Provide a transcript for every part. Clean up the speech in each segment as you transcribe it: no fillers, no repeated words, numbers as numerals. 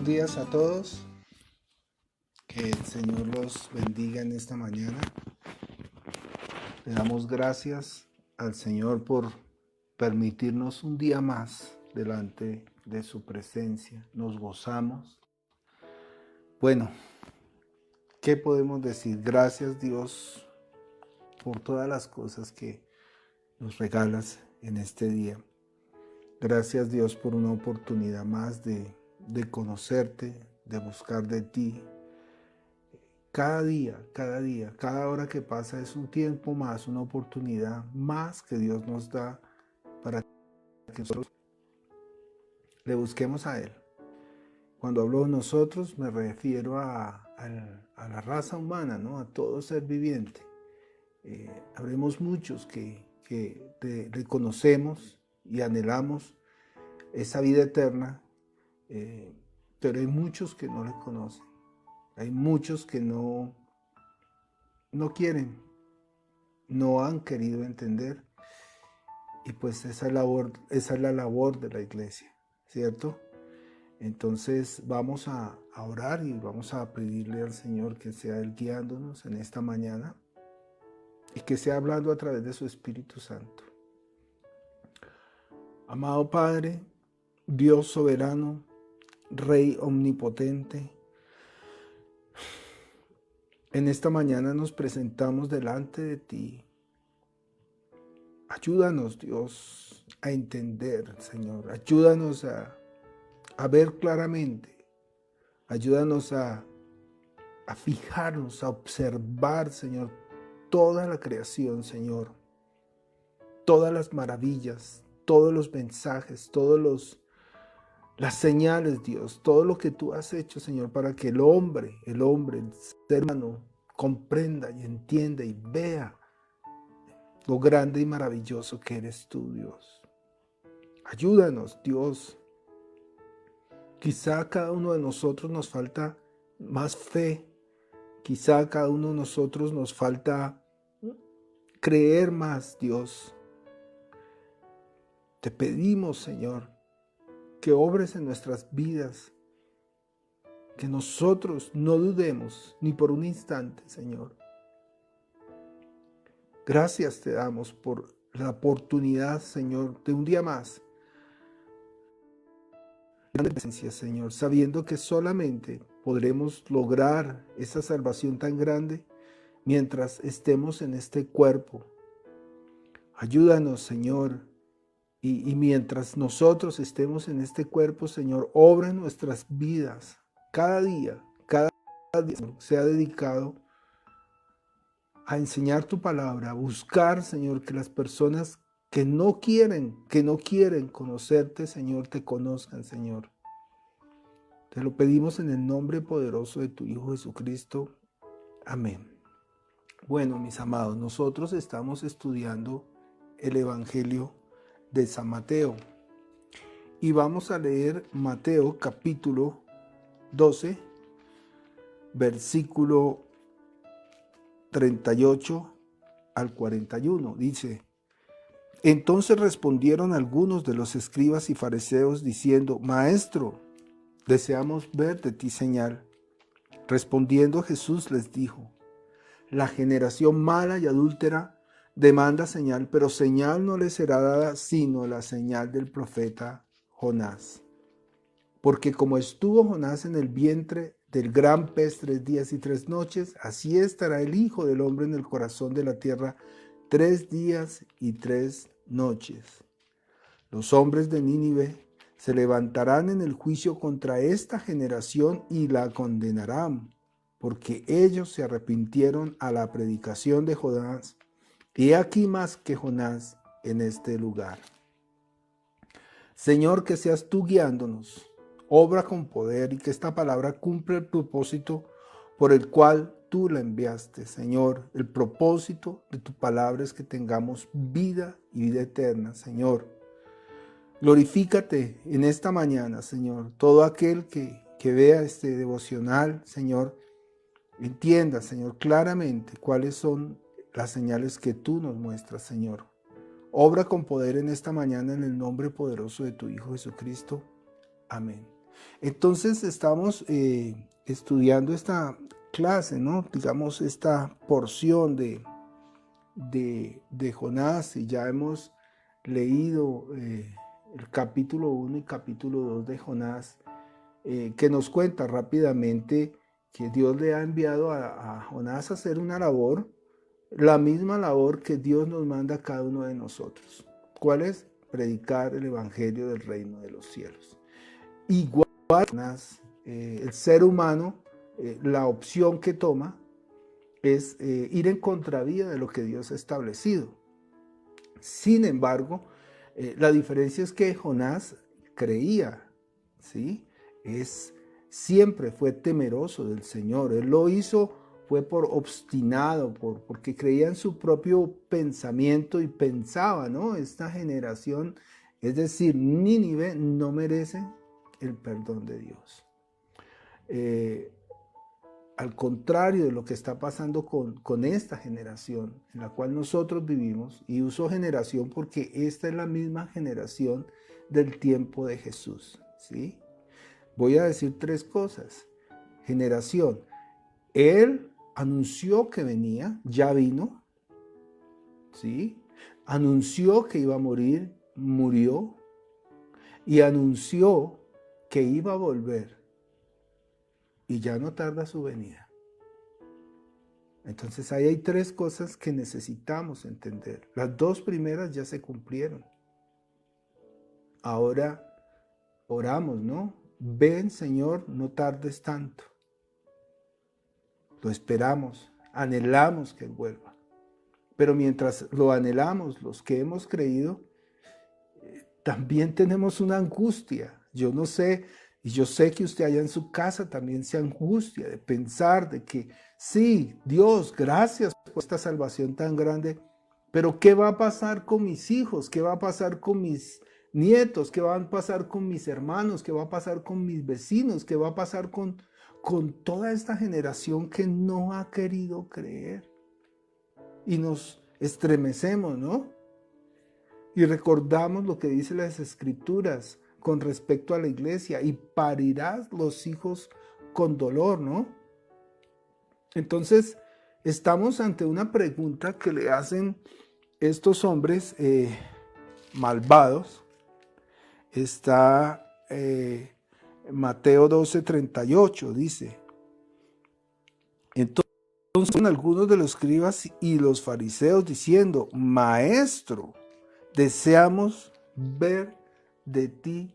Buenos días a todos, que el Señor los bendiga en esta mañana. Le damos gracias al Señor por permitirnos un día más delante de su presencia. Nos gozamos. Bueno, ¿qué podemos decir? Gracias Dios por todas las cosas que nos regalas en este día. Gracias Dios por una oportunidad más de conocerte, de buscar de ti. Cada día, cada hora que pasa es un tiempo más, una oportunidad más que Dios nos da para que nosotros le busquemos a Él. Cuando hablo de nosotros me refiero a la raza humana, ¿no? A todo ser viviente. Habremos muchos que reconocemos y anhelamos esa vida eterna, pero hay muchos que no le conocen. Hay muchos que no quieren, no han querido entender, y pues esa es la labor de la iglesia, ¿cierto? Entonces vamos a orar y vamos a pedirle al Señor que sea Él guiándonos en esta mañana y que sea hablando a través de su Espíritu Santo. Amado Padre, Dios soberano, Rey omnipotente, en esta mañana nos presentamos delante de ti. Ayúdanos, Dios, a entender, Señor. Ayúdanos a ver claramente. Ayúdanos a fijarnos, a observar, Señor, toda la creación, Señor. Todas las maravillas, todos los mensajes, las señales, Dios, todo lo que tú has hecho, Señor, para que el hombre, el ser humano, comprenda y entienda y vea lo grande y maravilloso que eres tú, Dios. Ayúdanos, Dios. Quizá a cada uno de nosotros nos falta más fe. Quizá a cada uno de nosotros nos falta creer más, Dios. Te pedimos, Señor, que obres en nuestras vidas, que nosotros no dudemos ni por un instante, Señor. Gracias te damos por la oportunidad, Señor, de un día más. Presencia, Señor, sabiendo que solamente podremos lograr esa salvación tan grande mientras estemos en este cuerpo. Ayúdanos, Señor, y mientras nosotros estemos en este cuerpo, Señor, obra en nuestras vidas. Cada día sea dedicado a enseñar tu palabra, a buscar, Señor, que las personas que no quieren conocerte, Señor, te conozcan, Señor. Te lo pedimos en el nombre poderoso de tu Hijo Jesucristo. Amén. Bueno, mis amados, nosotros estamos estudiando el Evangelio de San Mateo y vamos a leer Mateo capítulo 12, versículo 38 al 41. Dice: Entonces respondieron algunos de los escribas y fariseos diciendo: Maestro, deseamos ver de ti señal. Respondiendo Jesús les dijo: La generación mala y adúltera demanda señal, pero señal no le será dada sino la señal del profeta Jonás. Porque como estuvo Jonás en el vientre del gran pez 3 días y 3 noches, así estará el Hijo del Hombre en el corazón de la tierra 3 días y 3 noches. Los hombres de Nínive se levantarán en el juicio contra esta generación y la condenarán, porque ellos se arrepintieron a la predicación de Jonás, y aquí más que Jonás en este lugar. Señor, que seas tú guiándonos, obra con poder y que esta palabra cumpla el propósito por el cual tú la enviaste, Señor. El propósito de tu palabra es que tengamos vida y vida eterna, Señor. Glorifícate en esta mañana, Señor. Todo aquel que vea este devocional, Señor, entienda, Señor, claramente cuáles son las señales que tú nos muestras, Señor. Obra con poder en esta mañana en el nombre poderoso de tu Hijo Jesucristo. Amén. Entonces estamos estudiando esta clase, ¿no? Digamos, esta porción de Jonás, y ya hemos leído el capítulo 1 y capítulo 2 de Jonás, que nos cuenta rápidamente que Dios le ha enviado a Jonás a hacer una labor, la misma labor que Dios nos manda a cada uno de nosotros. ¿Cuál es? Predicar el evangelio del reino de los cielos. Igual, el ser humano, la opción que toma es ir en contravía de lo que Dios ha establecido. Sin embargo, la diferencia es que Jonás creía, ¿sí? Siempre fue temeroso del Señor. Él lo hizo, fue por obstinado, porque creía en su propio pensamiento y pensaba, ¿no? Esta generación, es decir, Nínive, no merece el perdón de Dios. Al contrario de lo que está pasando con esta generación en la cual nosotros vivimos, y uso generación porque esta es la misma generación del tiempo de Jesús, ¿sí? Voy a decir tres cosas. Generación, Él anunció que venía, ya vino, ¿sí? Anunció que iba a morir, murió, y anunció que iba a volver, y ya no tarda su venida. Entonces ahí hay tres cosas que necesitamos entender. Las dos primeras ya se cumplieron. Ahora oramos, ¿no? Ven, Señor, no tardes tanto. Lo esperamos, anhelamos que Él vuelva. Pero mientras lo anhelamos, los que hemos creído, también tenemos una angustia. Yo no sé, y yo sé que usted allá en su casa también se angustia de pensar de que sí, Dios, gracias por esta salvación tan grande, pero ¿qué va a pasar con mis hijos? ¿Qué va a pasar con mis nietos? ¿Qué va a pasar con mis hermanos? ¿Qué va a pasar con mis vecinos? ¿Qué va a pasar con toda esta generación que no ha querido creer? Y nos estremecemos, ¿no? Y recordamos lo que dice las Escrituras con respecto a la iglesia, y parirás los hijos con dolor, ¿no? Entonces, estamos ante una pregunta que le hacen estos hombres malvados. Está Mateo 12:38, dice. Entonces, algunos de los escribas y los fariseos diciendo: Maestro, deseamos ver de ti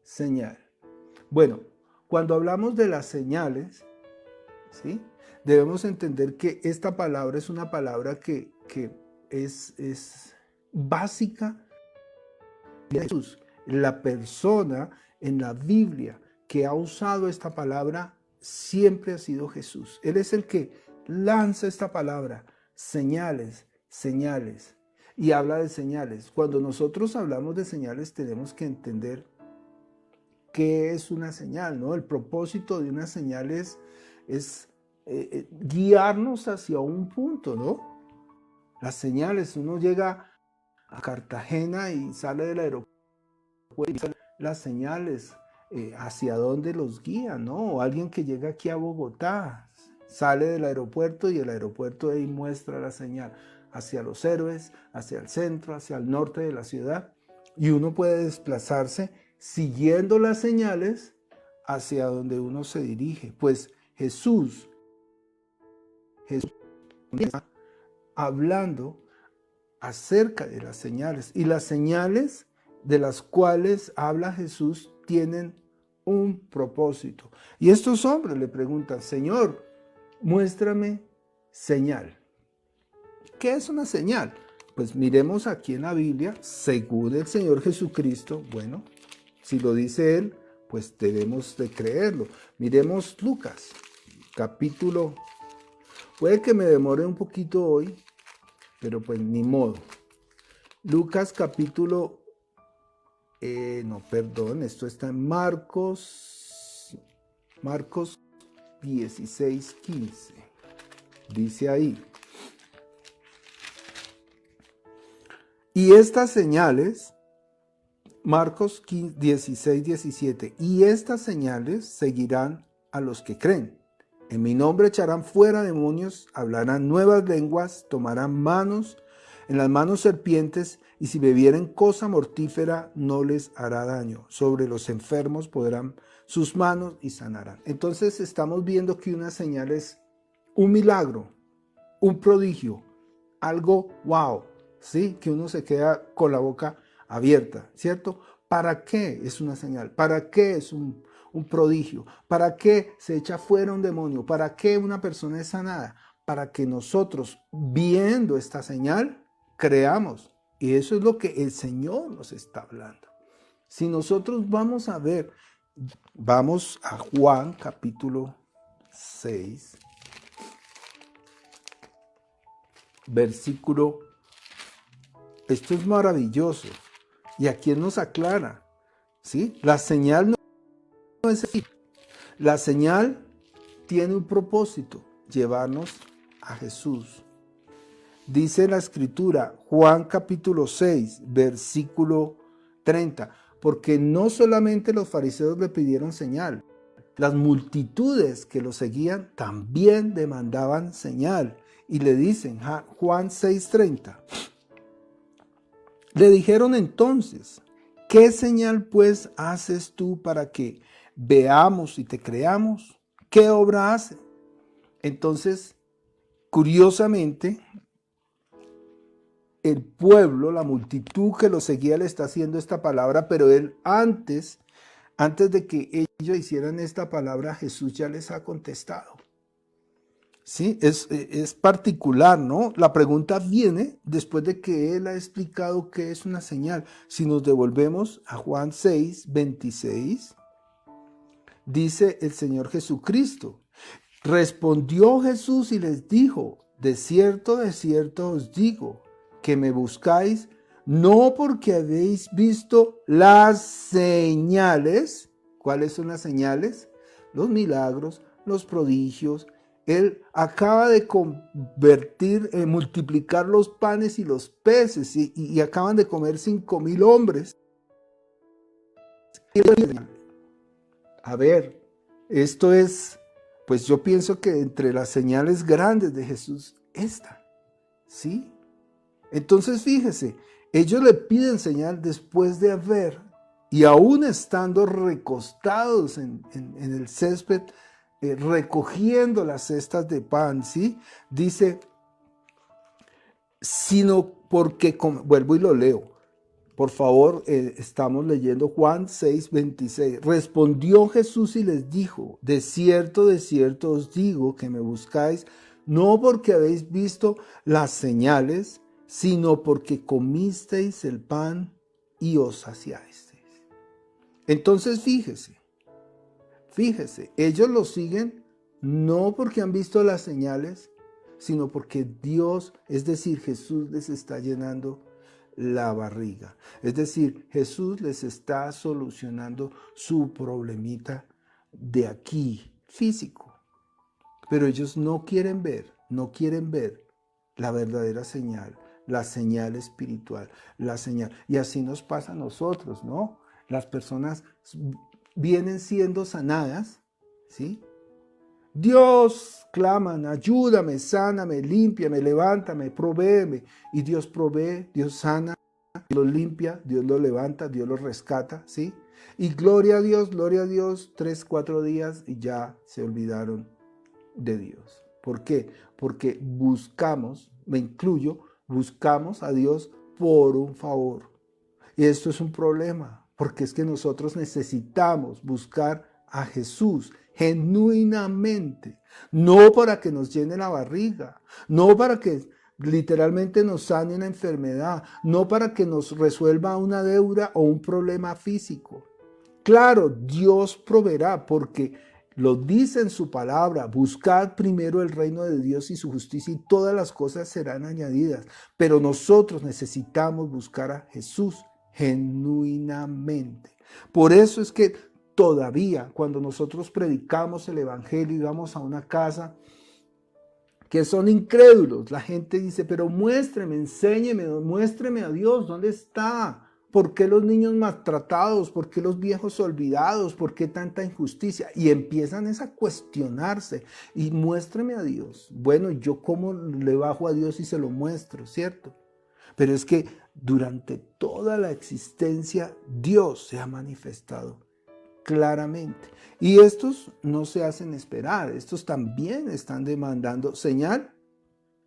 señal. Bueno, cuando hablamos de las señales, ¿sí? Debemos entender que esta palabra es una palabra que es básica de Jesús. La persona en la Biblia que ha usado esta palabra siempre ha sido Jesús. Él es el que lanza esta palabra, señales, señales, y habla de señales. Cuando nosotros hablamos de señales tenemos que entender qué es una señal, ¿no? El propósito de una señal es guiarnos hacia un punto, ¿no? Las señales, uno llega a Cartagena y sale del aeropuerto, y las señales hacia dónde los guían, ¿no? O alguien que llega aquí a Bogotá, sale del aeropuerto y el aeropuerto ahí muestra la señal hacia Los Héroes, hacia el centro, hacia el norte de la ciudad, y uno puede desplazarse siguiendo las señales hacia donde uno se dirige. Pues Jesús está hablando acerca de las señales, y las señales de las cuales habla Jesús tienen un propósito. Y estos hombres le preguntan: Señor, muéstrame señal. ¿Qué es una señal? Pues miremos aquí en la Biblia, según el Señor Jesucristo. Bueno, si lo dice Él, pues debemos de creerlo. Miremos Lucas, capítulo. Puede que me demore un poquito hoy, pero pues ni modo. Lucas capítulo, esto está en Marcos 16:15. Dice ahí: y estas señales Marcos 16, 17. Y estas señales seguirán a los que creen. En mi nombre echarán fuera demonios, hablarán nuevas lenguas, tomarán en las manos serpientes, y si bebieren cosa mortífera no les hará daño. Sobre los enfermos podrán sus manos y sanarán. Entonces estamos viendo que una señal es un milagro, un prodigio, algo wow, ¿sí? Que uno se queda con la boca abierta, ¿cierto? ¿Para qué es una señal? ¿Para qué es un prodigio? ¿Para qué se echa fuera un demonio? ¿Para qué una persona es sanada? Para que nosotros, viendo esta señal, creamos. Y eso es lo que el Señor nos está hablando. Si nosotros vamos a ver, vamos a Juan capítulo 6, versículo, esto es maravilloso. Y aquí Él nos aclara, ¿sí? La señal no es así. La señal tiene un propósito, llevarnos a Jesús. Dice la Escritura, Juan capítulo 6, versículo 30, porque no solamente los fariseos le pidieron señal, las multitudes que lo seguían también demandaban señal. Y le dicen, Juan 6:30, le dijeron entonces, ¿qué señal pues haces tú para que veamos y te creamos? ¿Qué obra hace? Entonces, curiosamente, el pueblo, la multitud que lo seguía le está haciendo esta palabra, pero él antes de que ellos hicieran esta palabra, Jesús ya les ha contestado. Sí, es particular, ¿no? La pregunta viene después de que él ha explicado qué es una señal. Si nos devolvemos a Juan 6, 26, dice el Señor Jesucristo, respondió Jesús y les dijo, de cierto os digo, que me buscáis, no porque habéis visto las señales. ¿Cuáles son las señales? Los milagros, los prodigios. Él acaba de multiplicar los panes y los peces y acaban de comer 5,000 hombres. A ver, esto es, pues yo pienso que entre las señales grandes de Jesús, esta, ¿sí? Entonces fíjese, ellos le piden señal después de haber, y aún estando recostados en el césped, recogiendo las cestas de pan, ¿sí? Dice, sino porque, vuelvo y lo leo, por favor, estamos leyendo Juan 6, 26. Respondió Jesús y les dijo, de cierto os digo que me buscáis, no porque habéis visto las señales, sino porque comisteis el pan y os saciasteis. Entonces fíjese, ellos lo siguen no porque han visto las señales, sino porque Dios, es decir, Jesús les está llenando la barriga. Es decir, Jesús les está solucionando su problemita de aquí, físico. Pero ellos no quieren ver la verdadera señal, la señal espiritual, la señal. Y así nos pasa a nosotros, ¿no? Las personas vienen siendo sanadas, ¿sí? Dios, claman, ayúdame, sáname, límpiame, levántame, provéeme. Y Dios provee, Dios sana, Dios los limpia, Dios los levanta, Dios los rescata, ¿sí? Y gloria a Dios, 3, 4 días y ya se olvidaron de Dios. ¿Por qué? Porque buscamos, me incluyo, buscamos a Dios por un favor. Y esto es un problema, porque es que nosotros necesitamos buscar a Jesús genuinamente, no para que nos llene la barriga, no para que literalmente nos sane una enfermedad, no para que nos resuelva una deuda o un problema físico. Claro, Dios proveerá porque lo dice en su palabra, buscad primero el reino de Dios y su justicia y todas las cosas serán añadidas. Pero nosotros necesitamos buscar a Jesús genuinamente. Por eso es que todavía cuando nosotros predicamos el evangelio y vamos a una casa que son incrédulos, la gente dice, pero muéstreme, enséñeme, muéstreme a Dios, ¿dónde está? ¿por qué los niños maltratados? ¿Por qué los viejos olvidados? ¿Por qué tanta injusticia? Y empiezan a cuestionarse y muéstrame a Dios. Bueno, ¿yo cómo le bajo a Dios y se lo muestro, cierto? Pero es que durante toda la existencia Dios se ha manifestado claramente. Y estos no se hacen esperar, estos también están demandando señal,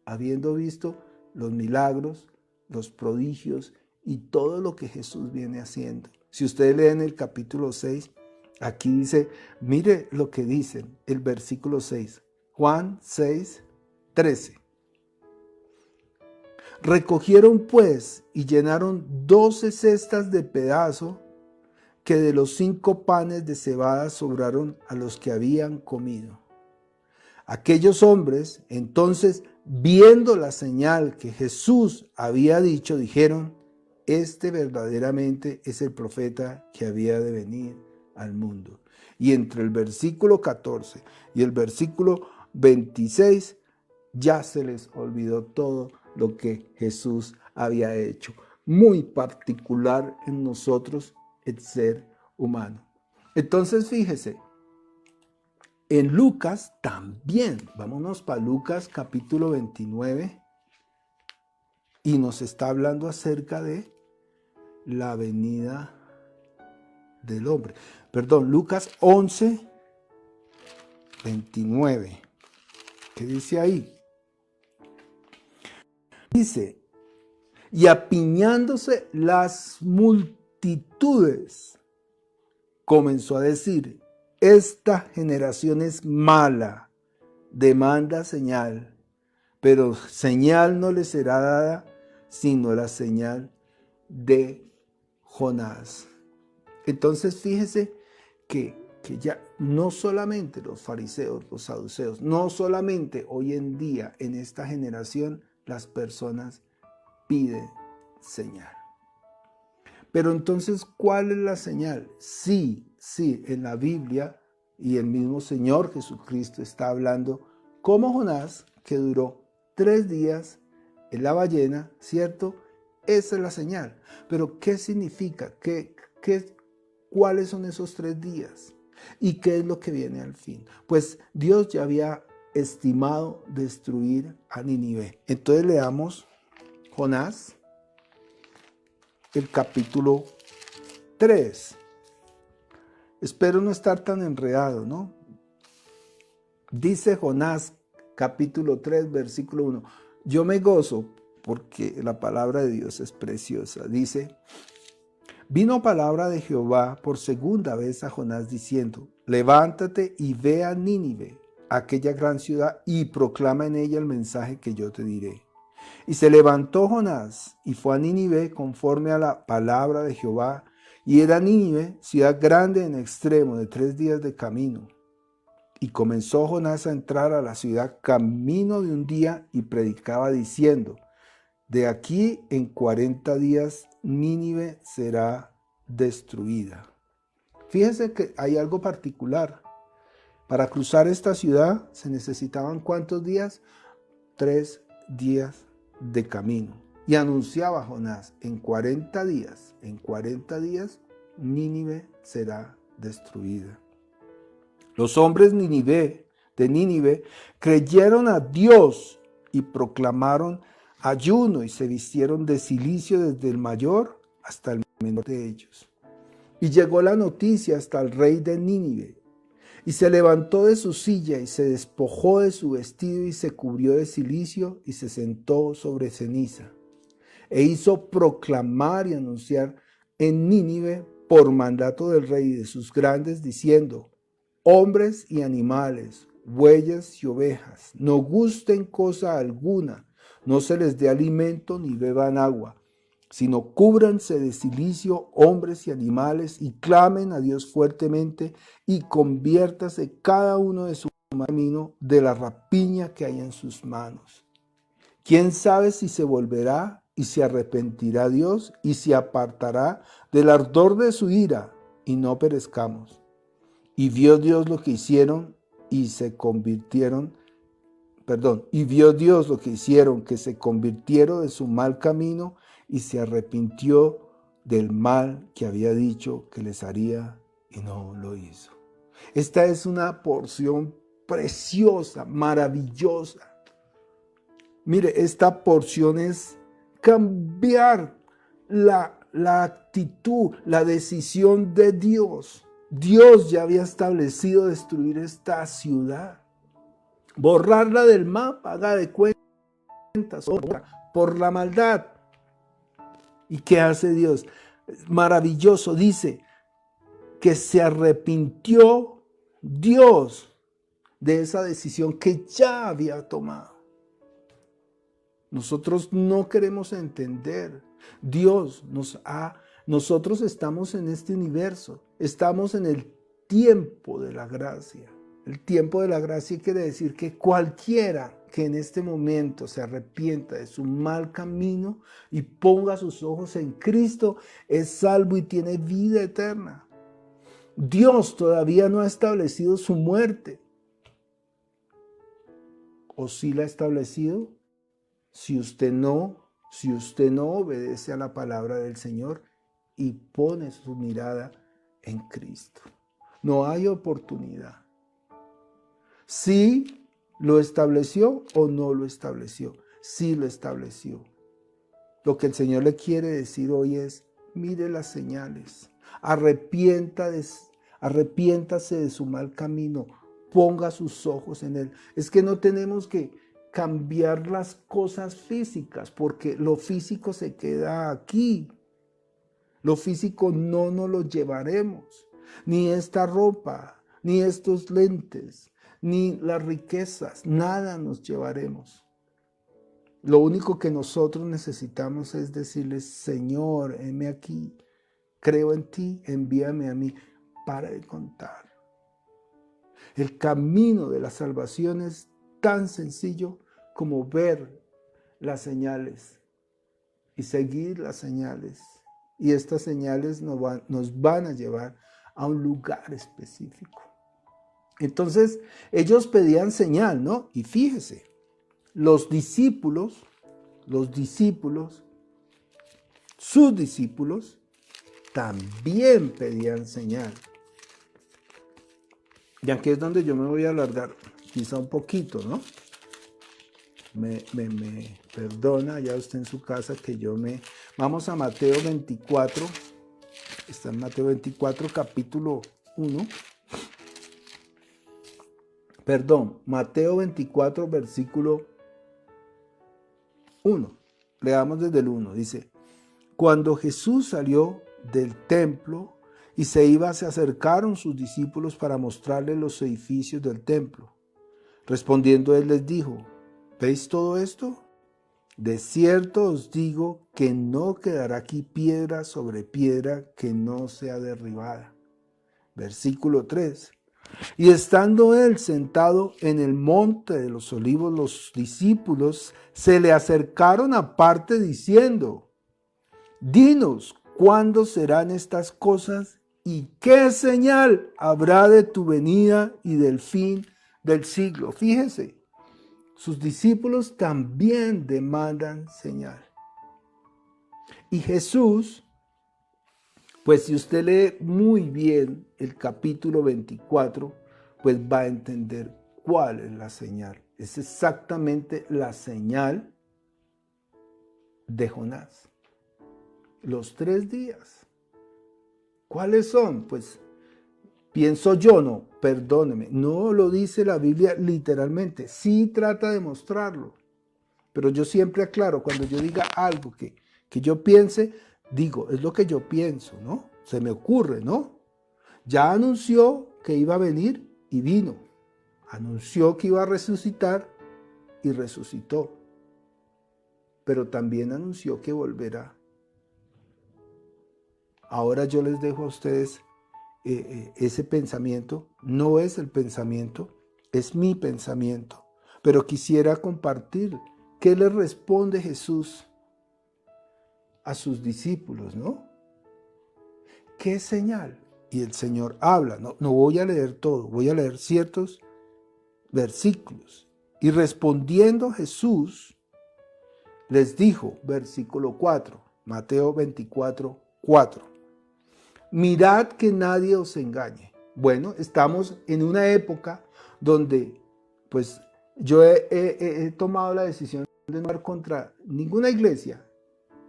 habiendo visto los milagros, los prodigios y todo lo que Jesús viene haciendo. Si ustedes leen el capítulo 6, aquí dice, mire lo que dice el versículo 6, Juan 6, 13. Recogieron pues y llenaron 12 cestas de pedazo que de los 5 panes de cebada sobraron a los que habían comido. Aquellos hombres, entonces, viendo la señal que Jesús había dicho, dijeron, este verdaderamente es el profeta que había de venir al mundo. Y entre el versículo 14 y el versículo 26, ya se les olvidó todo lo que Jesús había hecho. Muy particular en nosotros el ser humano. Entonces, fíjese, en Lucas también, vámonos para Lucas capítulo 29, y nos está hablando acerca de la venida del hombre. Perdón, Lucas 11, 29. ¿Qué dice ahí? Dice, y apiñándose las multitudes, comenzó a decir, esta generación es mala, demanda señal, pero señal no le será dada, sino la señal de Jonás. Entonces fíjese que ya no solamente los fariseos, los saduceos, no solamente hoy en día en esta generación las personas piden señal. Pero entonces, ¿cuál es la señal? Sí, en la Biblia y el mismo Señor Jesucristo está hablando como Jonás, que duró 3 días en la ballena, ¿cierto? Esa es la señal. Pero ¿qué significa? ¿Cuáles son esos 3 días? ¿Y qué es lo que viene al fin? Pues Dios ya había estimado destruir a Nínive. Entonces leamos Jonás, el capítulo 3. Espero no estar tan enredado, ¿no? Dice Jonás, capítulo 3, versículo 1. Yo me gozo porque la palabra de Dios es preciosa. Dice, vino palabra de Jehová por segunda vez a Jonás diciendo, levántate y ve a Nínive, aquella gran ciudad, y proclama en ella el mensaje que yo te diré. Y se levantó Jonás y fue a Nínive conforme a la palabra de Jehová. Y era Nínive, ciudad grande en extremo, de 3 días de camino. Y comenzó Jonás a entrar a la ciudad camino de un día y predicaba diciendo, de aquí en 40 días Nínive será destruida. Fíjense que hay algo particular. Para cruzar esta ciudad se necesitaban ¿cuántos días? 3 días de camino. Y anunciaba Jonás, en 40 días, Nínive será destruida. Los hombres de Nínive creyeron a Dios y proclamaron ayuno y se vistieron de cilicio desde el mayor hasta el menor de ellos. Y llegó la noticia hasta el rey de Nínive. Y se levantó de su silla y se despojó de su vestido y se cubrió de cilicio y se sentó sobre ceniza. E hizo proclamar y anunciar en Nínive por mandato del rey y de sus grandes, diciendo, hombres y animales, bueyes y ovejas, no gusten cosa alguna, no se les dé alimento ni beban agua, sino cúbranse de cilicio hombres y animales y clamen a Dios fuertemente y conviértase cada uno de su camino de la rapiña que hay en sus manos. ¿Quién sabe si se volverá y se arrepentirá Dios y se apartará del ardor de su ira y no perezcamos? Y vio Dios lo que hicieron y se convirtieron, y vio Dios lo que hicieron, que se convirtieron de su mal camino y se arrepintió del mal que había dicho que les haría y no lo hizo. Esta es una porción preciosa, maravillosa. Mire, esta porción es cambiar la actitud, la decisión de Dios. Dios ya había establecido destruir esta ciudad, borrarla del mapa, haga de cuentas, por la maldad. ¿Y qué hace Dios? Maravilloso, dice que se arrepintió Dios de esa decisión que ya había tomado. Nosotros no queremos entender. Nosotros estamos en este universo, estamos en el tiempo de la gracia. El tiempo de la gracia quiere decir que cualquiera que en este momento se arrepienta de su mal camino y ponga sus ojos en Cristo es salvo y tiene vida eterna. Dios todavía no ha establecido su muerte. ¿O sí la ha establecido? Si usted no obedece a la palabra del Señor y pone su mirada en Cristo, no hay oportunidad. ¿Sí lo estableció o no lo estableció? Sí lo estableció. Lo que el Señor le quiere decir hoy es, mire las señales, arrepiéntase de su mal camino, ponga sus ojos en Él. Es que no tenemos que cambiar las cosas físicas, porque lo físico se queda aquí. Lo físico no nos lo llevaremos, ni esta ropa, ni estos lentes, ni las riquezas, nada nos llevaremos. Lo único que nosotros necesitamos es decirle, Señor, heme aquí, creo en ti, envíame a mí. Para de contar. El camino de la salvación es tan sencillo como ver las señales y seguir las señales. Y estas señales nos van a llevar a un lugar específico. Entonces, ellos pedían señal, ¿no? Y fíjese, sus discípulos, también pedían señal. Y aquí es donde yo me voy a alargar quizá un poquito, ¿no? Me perdona ya usted en su casa que Vamos a Mateo 24, está en Mateo 24, capítulo 1. Mateo 24, versículo 1. Leamos desde el 1, dice, cuando Jesús salió del templo y se acercaron sus discípulos para mostrarles los edificios del templo. Respondiendo él les dijo, ¿veis todo esto? De cierto os digo que no quedará aquí piedra sobre piedra que no sea derribada. Versículo 3. Y estando él sentado en el monte de los olivos, los discípulos se le acercaron aparte diciendo, dinos, ¿cuándo serán estas cosas? ¿Y qué señal habrá de tu venida y del fin del siglo? Fíjese, sus discípulos también demandan señal. Y Jesús, pues si usted lee muy bien el capítulo 24, pues va a entender cuál es la señal. Es exactamente la señal de Jonás. Los 3 días. ¿Cuáles son? Pues pienso yo, no, perdóneme, no lo dice la Biblia literalmente, sí trata de mostrarlo, pero yo siempre aclaro, cuando yo diga algo que yo piense, digo, es lo que yo pienso, ¿no? Se me ocurre, ¿no? Ya anunció que iba a venir y vino, anunció que iba a resucitar y resucitó, pero también anunció que volverá. Ahora yo les dejo a ustedes ese pensamiento. No es el pensamiento, es mi pensamiento. Pero quisiera compartir qué le responde Jesús a sus discípulos, ¿no? ¿Qué señal? Y el Señor habla. No voy a leer todo, voy a leer ciertos versículos. Y respondiendo Jesús, les dijo, versículo 4, Mateo 24, 4. Mirad que nadie os engañe. Bueno, estamos en una época donde pues yo he tomado la decisión de no ir contra ninguna iglesia,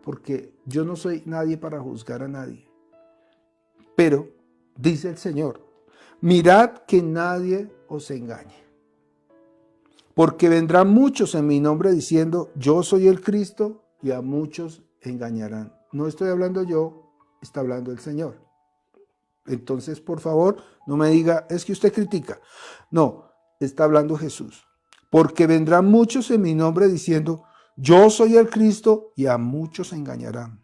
porque yo no soy nadie para juzgar a nadie. Pero dice el Señor, mirad que nadie os engañe. Porque vendrán muchos en mi nombre diciendo, yo soy el Cristo, y a muchos engañarán. No estoy hablando yo, está hablando el Señor. Entonces, por favor, no me diga, es que usted critica. No, está hablando Jesús. Porque vendrán muchos en mi nombre diciendo, yo soy el Cristo, y a muchos engañarán.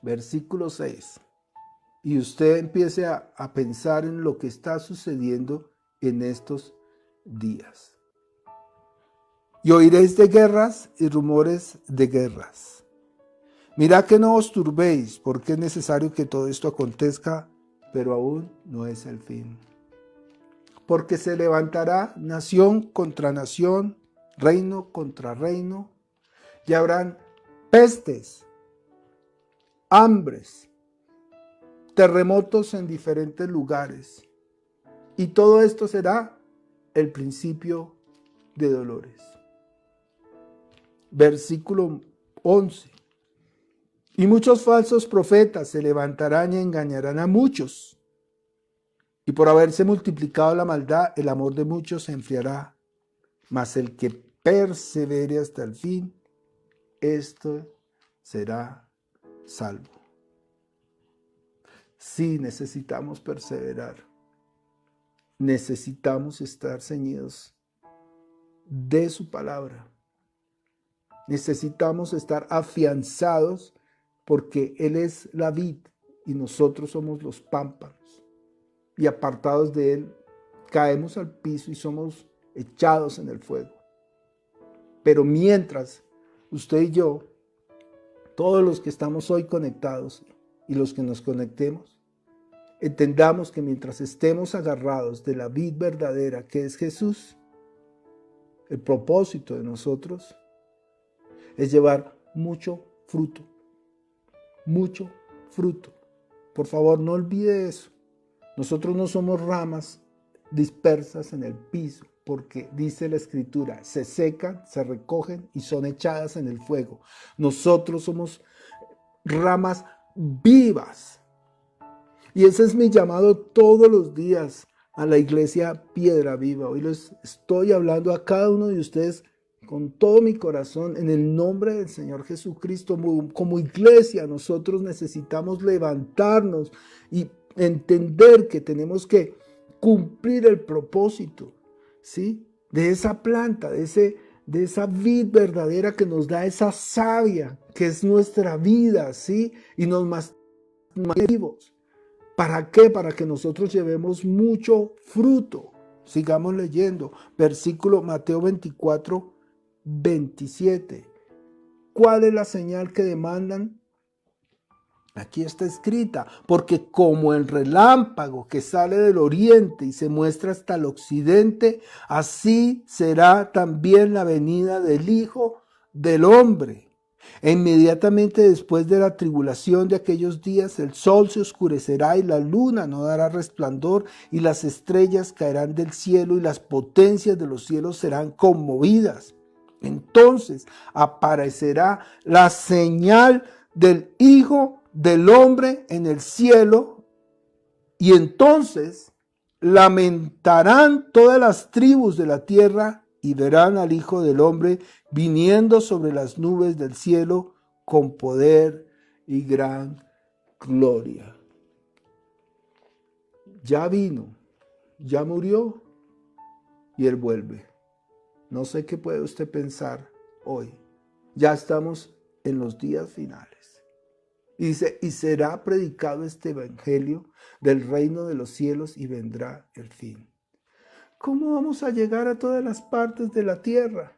Versículo 6. Y usted empiece a pensar en lo que está sucediendo en estos días. Y oiréis de guerras y rumores de guerras. Mirad que no os turbéis, porque es necesario que todo esto acontezca, pero aún no es el fin. Porque se levantará nación contra nación, reino contra reino, y habrán pestes, hambres, terremotos en diferentes lugares. Y todo esto será el principio de dolores. Versículo 11. Y muchos falsos profetas se levantarán y engañarán a muchos. Y por haberse multiplicado la maldad, el amor de muchos se enfriará. Mas el que persevere hasta el fin, esto será salvo. Sí, necesitamos perseverar. Necesitamos estar ceñidos de su palabra. Necesitamos estar afianzados porque Él es la vid y nosotros somos los pámpanos. Y apartados de Él, caemos al piso y somos echados en el fuego. Pero mientras usted y yo, todos los que estamos hoy conectados y los que nos conectemos, entendamos que mientras estemos agarrados de la vid verdadera que es Jesús, el propósito de nosotros es llevar mucho fruto. Mucho fruto. Por favor, no olvide eso. Nosotros no somos ramas dispersas en el piso, porque dice la Escritura, se secan, se recogen y son echadas en el fuego. Nosotros somos ramas vivas. Y ese es mi llamado todos los días a la iglesia Piedra Viva. Hoy les estoy hablando a cada uno de ustedes con todo mi corazón, en el nombre del Señor Jesucristo. Como iglesia, nosotros necesitamos levantarnos y entender que tenemos que cumplir el propósito, ¿sí? De esa planta, de esa vid verdadera que nos da esa savia, que es nuestra vida, ¿sí? Y nos mantiene vivos. ¿Para qué? Para que nosotros llevemos mucho fruto. Sigamos leyendo. Versículo Mateo 24, 27. ¿Cuál es la señal que demandan? Aquí está escrita, porque como el relámpago que sale del oriente y se muestra hasta el occidente, así será también la venida del Hijo del Hombre. E inmediatamente después de la tribulación de aquellos días, el sol se oscurecerá y la luna no dará resplandor, y las estrellas caerán del cielo y las potencias de los cielos serán conmovidas. Entonces aparecerá la señal del Hijo del Hombre en el cielo, y entonces lamentarán todas las tribus de la tierra y verán al Hijo del Hombre viniendo sobre las nubes del cielo con poder y gran gloria. Ya vino, ya murió y Él vuelve. No sé qué puede usted pensar hoy. Ya estamos en los días finales. Y dice, y será predicado este evangelio del reino de los cielos y vendrá el fin. ¿Cómo vamos a llegar a todas las partes de la tierra?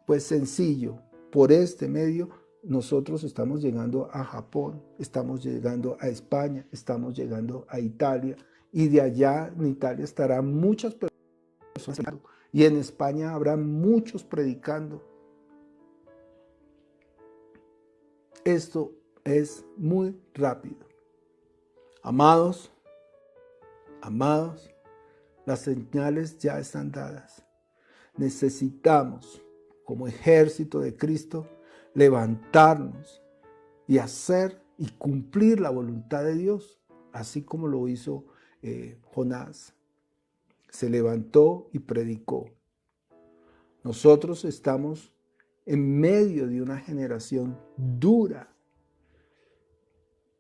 Pues sencillo, por este medio nosotros estamos llegando a Japón, estamos llegando a España, estamos llegando a Italia, y de allá en Italia estarán muchas personas y en España habrá muchos predicando. Esto es muy rápido. Amados, las señales ya están dadas. Necesitamos, como ejército de Cristo, levantarnos y hacer y cumplir la voluntad de Dios, así como lo hizo Jonás. Se levantó y predicó. Nosotros estamos en medio de una generación dura.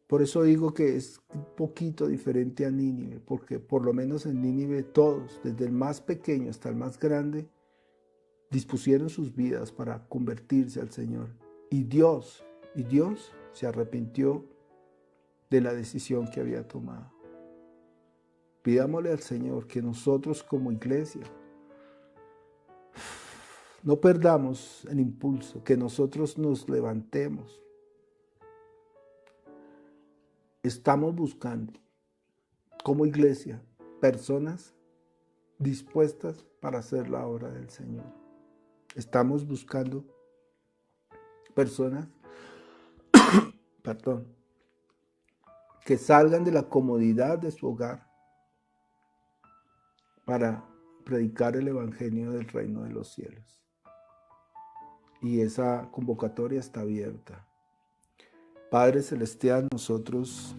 Por eso digo que es un poquito diferente a Nínive, porque por lo menos en Nínive todos, desde el más pequeño hasta el más grande, dispusieron sus vidas para convertirse al Señor. Y Dios se arrepintió de la decisión que había tomado. Pidámosle al Señor que nosotros como iglesia no perdamos el impulso, que nosotros nos levantemos. Estamos buscando como iglesia personas dispuestas para hacer la obra del Señor. Estamos buscando personas, que salgan de la comodidad de su hogar para predicar el evangelio del reino de los cielos. Y esa convocatoria está abierta. Padre Celestial, nosotros